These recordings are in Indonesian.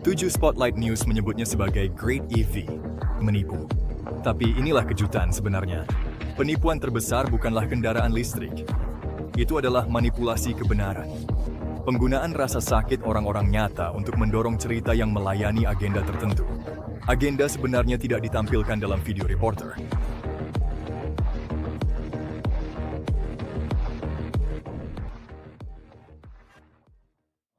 7 Spotlight News menyebutnya sebagai Great EV, menipu. Tapi inilah kejutan sebenarnya. Penipuan terbesar bukanlah kendaraan listrik. Itu adalah manipulasi kebenaran. Penggunaan rasa sakit orang-orang nyata untuk mendorong cerita yang melayani agenda tertentu. Agenda sebenarnya tidak ditampilkan dalam video reporter.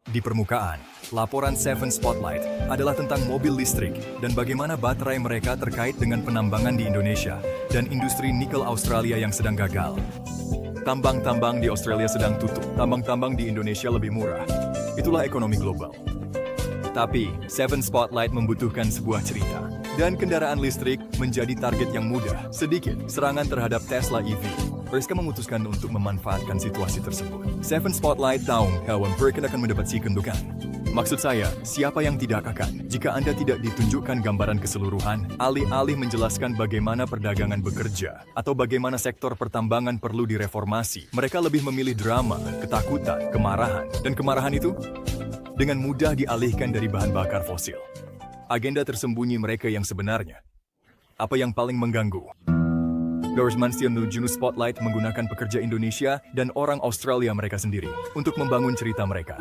Di permukaan, laporan 7 Spotlight adalah tentang mobil listrik dan bagaimana baterai mereka terkait dengan penambangan di Indonesia dan industri nikel Australia yang sedang gagal. Tambang-tambang di Australia sedang tutup, tambang-tambang di Indonesia lebih murah. Itulah ekonomi global. Tapi, 7 Spotlight membutuhkan sebuah cerita. Dan kendaraan listrik menjadi target yang mudah. Sedikit serangan terhadap Tesla EV. Rizka memutuskan untuk memanfaatkan situasi tersebut. 7 Spotlight tahu kawan mereka akan mendapat si kendukan. Maksud saya, siapa yang tidak akan? Jika Anda tidak ditunjukkan gambaran keseluruhan, alih-alih menjelaskan bagaimana perdagangan bekerja, atau bagaimana sektor pertambangan perlu direformasi, mereka lebih memilih drama, ketakutan, kemarahan. Dan kemarahan itu dengan mudah dialihkan dari bahan bakar fosil. Agenda tersembunyi mereka yang sebenarnya. Apa yang paling mengganggu? Government menuju Spotlight menggunakan pekerja Indonesia dan orang Australia mereka sendiri untuk membangun cerita mereka.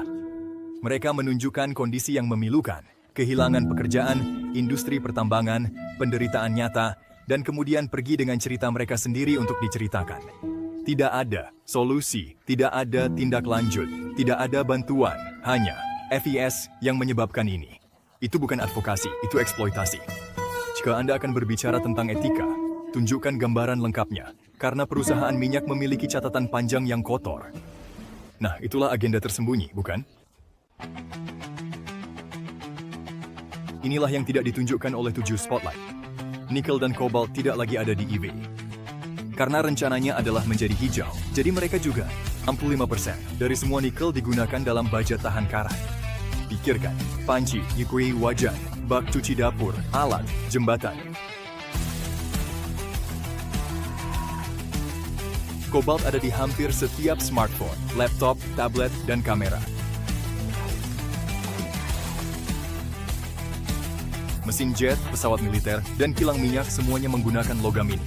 Mereka menunjukkan kondisi yang memilukan, kehilangan pekerjaan, industri pertambangan, penderitaan nyata, dan kemudian pergi dengan cerita mereka sendiri untuk diceritakan. Tidak ada solusi, tidak ada tindak lanjut, tidak ada bantuan, hanya FIS yang menyebabkan ini. Itu bukan advokasi, itu eksploitasi. Jika Anda akan berbicara tentang etika, tunjukkan gambaran lengkapnya, karena perusahaan minyak memiliki catatan panjang yang kotor. Nah, itulah agenda tersembunyi, bukan? Inilah yang tidak ditunjukkan oleh 7 Spotlight. Nikel dan kobalt tidak lagi ada di EV. Karena rencananya adalah menjadi hijau, jadi mereka juga 65% dari semua nikel digunakan dalam baja tahan karat. Pikirkan, panci, kue wajan, bak cuci dapur, alat, jembatan. Kobalt ada di hampir setiap smartphone, laptop, tablet, dan kamera. Mesin jet, pesawat militer, dan kilang minyak semuanya menggunakan logam ini.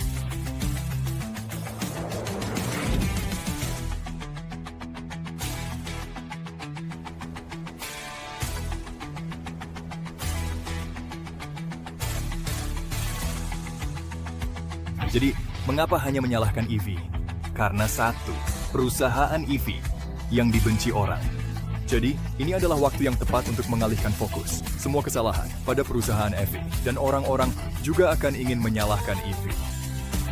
Jadi, mengapa hanya menyalahkan EV? Karena satu, perusahaan EV yang dibenci orang. Jadi, ini adalah waktu yang tepat untuk mengalihkan fokus. Semua kesalahan pada perusahaan EV dan orang-orang juga akan ingin menyalahkan EV.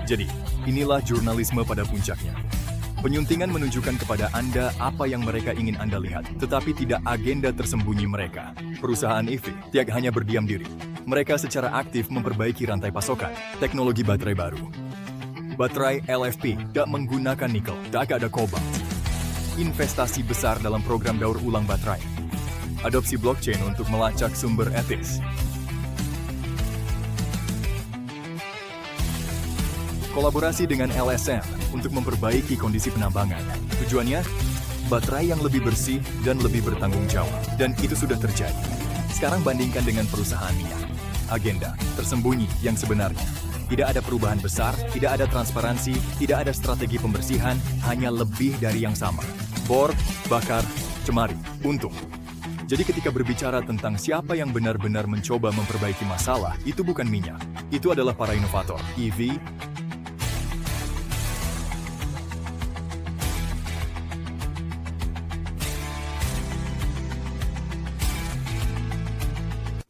Jadi, inilah jurnalisme pada puncaknya. Penyuntingan menunjukkan kepada Anda apa yang mereka ingin Anda lihat, tetapi tidak agenda tersembunyi mereka. Perusahaan EV tidak hanya berdiam diri. Mereka secara aktif memperbaiki rantai pasokan, teknologi baterai baru. Baterai LFP tidak menggunakan nikel, tidak ada kobalt. Investasi besar dalam program daur ulang baterai. Adopsi blockchain untuk melacak sumber etis. Kolaborasi dengan LSM untuk memperbaiki kondisi penambangan. Tujuannya, baterai yang lebih bersih dan lebih bertanggung jawab. Dan itu sudah terjadi. Sekarang bandingkan dengan perusahaan minyak. Agenda tersembunyi yang sebenarnya. Tidak ada perubahan besar, tidak ada transparansi, tidak ada strategi pembersihan, hanya lebih dari yang sama. Bor, bakar, cemari, untung. Jadi ketika berbicara tentang siapa yang benar-benar mencoba memperbaiki masalah, itu bukan minyak. Itu adalah para inovator, EV,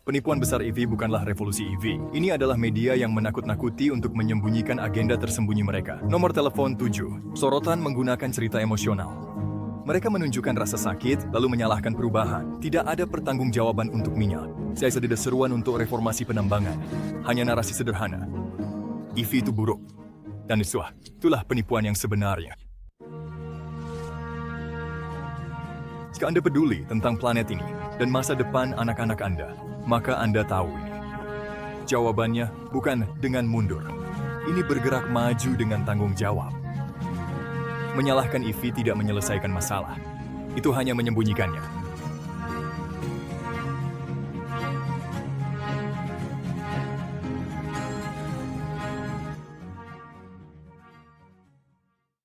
Penipuan besar EV bukanlah revolusi EV. Ini adalah media yang menakut-nakuti untuk menyembunyikan agenda tersembunyi mereka. Nomor telepon 7. Sorotan menggunakan cerita emosional. Mereka menunjukkan rasa sakit, lalu menyalahkan perubahan. Tidak ada pertanggungjawaban untuk minyak. Saya sedih seruan untuk reformasi penambangan. Hanya narasi sederhana. EV itu buruk. Dan itulah penipuan yang sebenarnya. Jika Anda peduli tentang planet ini dan masa depan anak-anak Anda, maka Anda tahu ini. Jawabannya bukan dengan mundur. Ini bergerak maju dengan tanggung jawab. Menyalahkan EV tidak menyelesaikan masalah. Itu hanya menyembunyikannya.